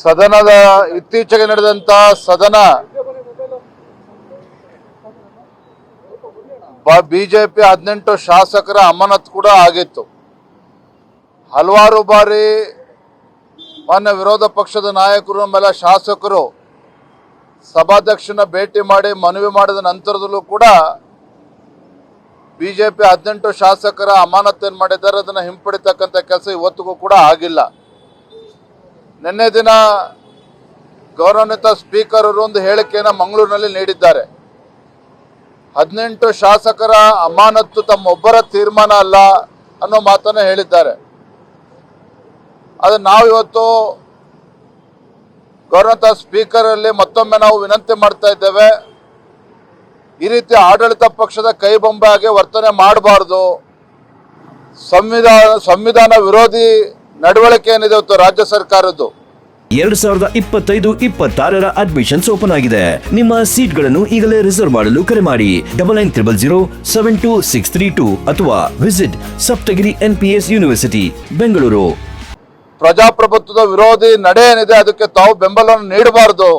ಸದನದ ಇತ್ತೀಚೆಗೆ ನಡೆದಂತ ಸದನ ಬಿಜೆಪಿ 18 ಶಾಸಕರ ಅಮಾನತ್ ಕೂಡ ಆಗಿತ್ತು. ಹಲವಾರು ಬಾರಿ ಮಾನ್ಯ ವಿರೋಧ ಪಕ್ಷದ ನಾಯಕರು ಮೇಲೆ ಶಾಸಕರು ಸಭಾಧ್ಯಕ್ಷನ ಭೇಟಿ ಮಾಡಿ ಮನವಿ ಮಾಡಿದ ನಂತರದಲ್ಲೂ ಕೂಡ ಬಿಜೆಪಿ 18 ಶಾಸಕರ ಅಮಾನತ್ ಏನು ಮಾಡಿದ್ದಾರೆ ಅದನ್ನು ಹಿಂಪಡಿತಕ್ಕಂಥ ಕೆಲಸ ಇವತ್ತಿಗೂ ಕೂಡ ಆಗಿಲ್ಲ. ನಿನ್ನೆ ದಿನ ಗೌರವಾನ್ವಿತ ಸ್ಪೀಕರ್ ಅವರು ಒಂದು ಹೇಳಿಕೆಯನ್ನು ಮಂಗಳೂರಿನಲ್ಲಿ ನೀಡಿದ್ದಾರೆ. 18 ಶಾಸಕರ ಅಮಾನತ್ತು ತಮ್ಮೊಬ್ಬರ ತೀರ್ಮಾನ ಅಲ್ಲ ಅನ್ನೋ ಮಾತನ್ನು ಹೇಳಿದ್ದಾರೆ. ಅದು ನಾವು ಇವತ್ತು ಗೌರವಾನ್ವಿತ ಸ್ಪೀಕರ್ ಅಲ್ಲಿ ಮತ್ತೊಮ್ಮೆ ನಾವು ವಿನಂತಿ ಮಾಡ್ತಾ ಇದ್ದೇವೆ, ಈ ರೀತಿ ಆಡಳಿತ ಪಕ್ಷದ ಕೈಬೊಂಬೆ ಆಗಿ ವರ್ತನೆ ಮಾಡಬಾರ್ದು. ಸಂವಿಧಾನ ವಿರೋಧಿ ನಡವಳಿಕೆ ಏನಿದೆ ಇವತ್ತು ರಾಜ್ಯ ಸರ್ಕಾರದ್ದು. 2025-26 ಅಡ್ಮಿಷನ್ಸ್ ಓಪನ್ ಆಗಿದೆ. ನಿಮ್ಮ ಸೀಟ್ಗಳನ್ನು ಈಗಲೇ ರಿಸರ್ವ್ ಮಾಡಲು ಕರೆ ಮಾಡಿ 9900072632 ಅಥವಾ visit Saptagiri NPS university Bengaluru. ಪ್ರಜಾಪ್ರಭುತ್ವದ ವಿರೋಧಿ ನಡೆ ಏನಿದೆ ಅದಕ್ಕೆ ತಾವು ಬೆಂಬಲವನ್ನು ನೀಡಬಾರದು.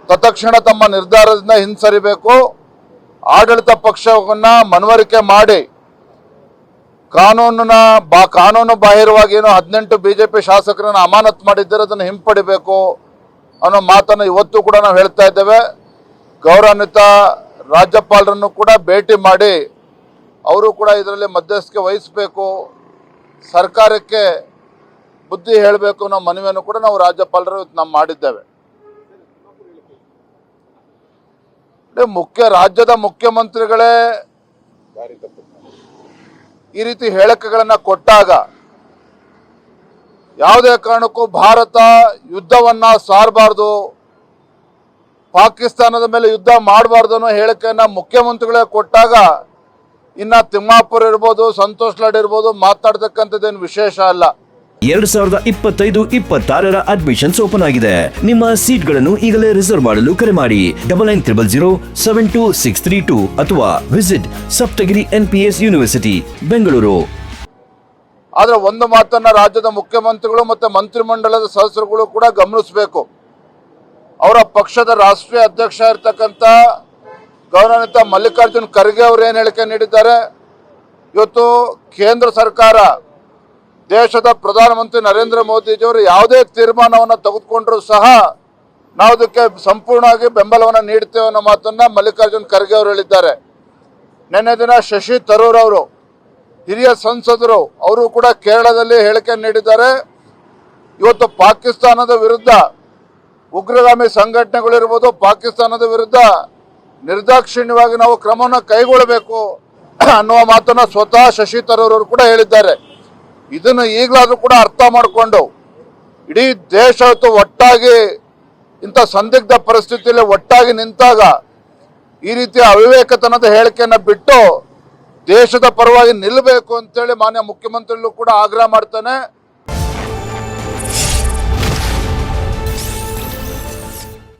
ತತ್ಕ್ಷಣ ತಮ್ಮ ನಿರ್ಧಾರದಿಂದ ಹಿಂಸರಿಬೇಕು. ಆಡಳಿತ ಪಕ್ಷವನ್ನ ಮನವರಿಕೆ ಮಾಡಿ ಕಾನೂನು ಬಾಹಿರವಾಗಿ ಏನೋ 18 ಬಿಜೆಪಿ ಶಾಸಕರನ್ನು ಅಮಾನತ್ ಮಾಡಿದ್ದಾರೆ, ಅದನ್ನು ಹಿಂಪಡಿಬೇಕು ಅನ್ನೋ ಮಾತನ್ನು ಇವತ್ತು ಕೂಡ ನಾವು ಹೇಳ್ತಾ ಇದ್ದೇವೆ. ಗೌರವಾನ್ವಿತ ರಾಜ್ಯಪಾಲರನ್ನು ಕೂಡ ಭೇಟಿ ಮಾಡಿ ಅವರು ಕೂಡ ಇದರಲ್ಲಿ ಮಧ್ಯಸ್ಥಿಕೆ ವಹಿಸಬೇಕು, ಸರ್ಕಾರಕ್ಕೆ ಬುದ್ಧಿ ಹೇಳಬೇಕು ಅನ್ನೋ ಮನವಿಯನ್ನು ಕೂಡ ನಾವು ರಾಜ್ಯಪಾಲರು ನಾವು ಮಾಡಿದ್ದೇವೆ. ರಾಜ್ಯದ ಮುಖ್ಯಮಂತ್ರಿಗಳೇ ಈ ರೀತಿ ಹೇಳಿಕೆಗಳನ್ನ ಕೊಟ್ಟಾಗ ಯಾವುದೇ ಕಾರಣಕ್ಕೂ ಭಾರತ ಯುದ್ಧವನ್ನ ಸಾರಬಾರ್ದು, ಪಾಕಿಸ್ತಾನದ ಮೇಲೆ ಯುದ್ಧ ಮಾಡಬಾರ್ದು ಅನ್ನೋ ಹೇಳಿಕೆಯನ್ನ ಮುಖ್ಯಮಂತ್ರಿಗಳೇ ಕೊಟ್ಟಾಗ ಇನ್ನ ತಿಮ್ಮಾಪುರ್ ಇರ್ಬೋದು, ಸಂತೋಷ್ ಲಾಡ್ ಇರ್ಬೋದು ಮಾತಾಡ್ತಕ್ಕಂಥದ್ದೇನು ವಿಶೇಷ ಅಲ್ಲ. 2025-26 ಅಡ್ಮಿಷನ್ಸ್ ಓಪನ್ ಆಗಿದೆ. ನಿಮ್ಮ ಸೀಟ್ಗಳನ್ನು ಈಗಲೇ ರಿಸರ್ವ್ ಮಾಡಲು ಕರೆ ಮಾಡಿ 9900072632 ಅಥವಾ visit Saptagiri NPS university Bengaluru. ಆದ್ರೆ ಒಂದು ಮಾತನ್ನ ರಾಜ್ಯದ ಮುಖ್ಯಮಂತ್ರಿಗಳು ಮತ್ತೆ ಮಂತ್ರಿಮಂಡಲದ ಸದಸ್ಯರುಗಳು ಕೂಡ ಗಮನಿಸಬೇಕು. ಅವರ ಪಕ್ಷದ ರಾಷ್ಟ್ರೀಯ ಅಧ್ಯಕ್ಷ ಇರ್ತಕ್ಕಂಥ ಗೌರವಾನ್ವಿತ ಮಲ್ಲಿಕಾರ್ಜುನ್ ಖರ್ಗೆ ಅವರು ಏನು ಹೇಳಿಕೆ ನೀಡಿದ್ದಾರೆ, ಇವತ್ತು ಕೇಂದ್ರ ಸರ್ಕಾರ ದೇಶದ ಪ್ರಧಾನಮಂತ್ರಿ ನರೇಂದ್ರ ಮೋದಿಜಿಯವರು ಯಾವುದೇ ತೀರ್ಮಾನವನ್ನು ತೆಗೆದುಕೊಂಡ್ರೂ ಸಹ ನಾವು ಅದಕ್ಕೆ ಸಂಪೂರ್ಣವಾಗಿ ಬೆಂಬಲವನ್ನು ನೀಡ್ತೇವೆ ಅನ್ನೋ ಮಾತನ್ನ ಮಲ್ಲಿಕಾರ್ಜುನ್ ಖರ್ಗೆ ಅವರು ಹೇಳಿದ್ದಾರೆ. ನಿನ್ನೆ ದಿನ ಶಶಿ ತರೂರ್ ಅವರು ಹಿರಿಯ ಸಂಸದರು ಅವರು ಕೂಡ ಕೇರಳದಲ್ಲಿ ಹೇಳಿಕೆ ನೀಡಿದ್ದಾರೆ. ಇವತ್ತು ಪಾಕಿಸ್ತಾನದ ವಿರುದ್ಧ ಉಗ್ರಗಾಮಿ ಸಂಘಟನೆಗಳಿರ್ಬೋದು, ಪಾಕಿಸ್ತಾನದ ವಿರುದ್ಧ ನಿರ್ದಾಕ್ಷಿಣ್ಯವಾಗಿ ನಾವು ಕ್ರಮವನ್ನು ಕೈಗೊಳ್ಳಬೇಕು ಅನ್ನುವ ಮಾತನ್ನ ಸ್ವತಃ ಶಶಿ ತರೂರ್ ಅವರು ಕೂಡ ಹೇಳಿದ್ದಾರೆ. ಇದನ್ನು ಈಗಲಾದ್ರೂ ಕೂಡ ಅರ್ಥ ಮಾಡಿಕೊಂಡು ಇಡೀ ದೇಶ ಒಟ್ಟಾಗಿ ಇಂಥ ಸಂದಿಗ್ಧ ಪರಿಸ್ಥಿತಿಯಲ್ಲಿ ಒಟ್ಟಾಗಿ ನಿಂತಾಗ ಈ ರೀತಿಯ ಅವಿವೇಕತನದ ಹೇಳಿಕೆಯನ್ನು ಬಿಟ್ಟು ದೇಶದ ಪರವಾಗಿ ನಿಲ್ಲಬೇಕು ಅಂತೇಳಿ ಮಾನ್ಯ ಮುಖ್ಯಮಂತ್ರಿಗಳು ಕೂಡ ಆಗ್ರಹ ಮಾಡ್ತಾನೆ.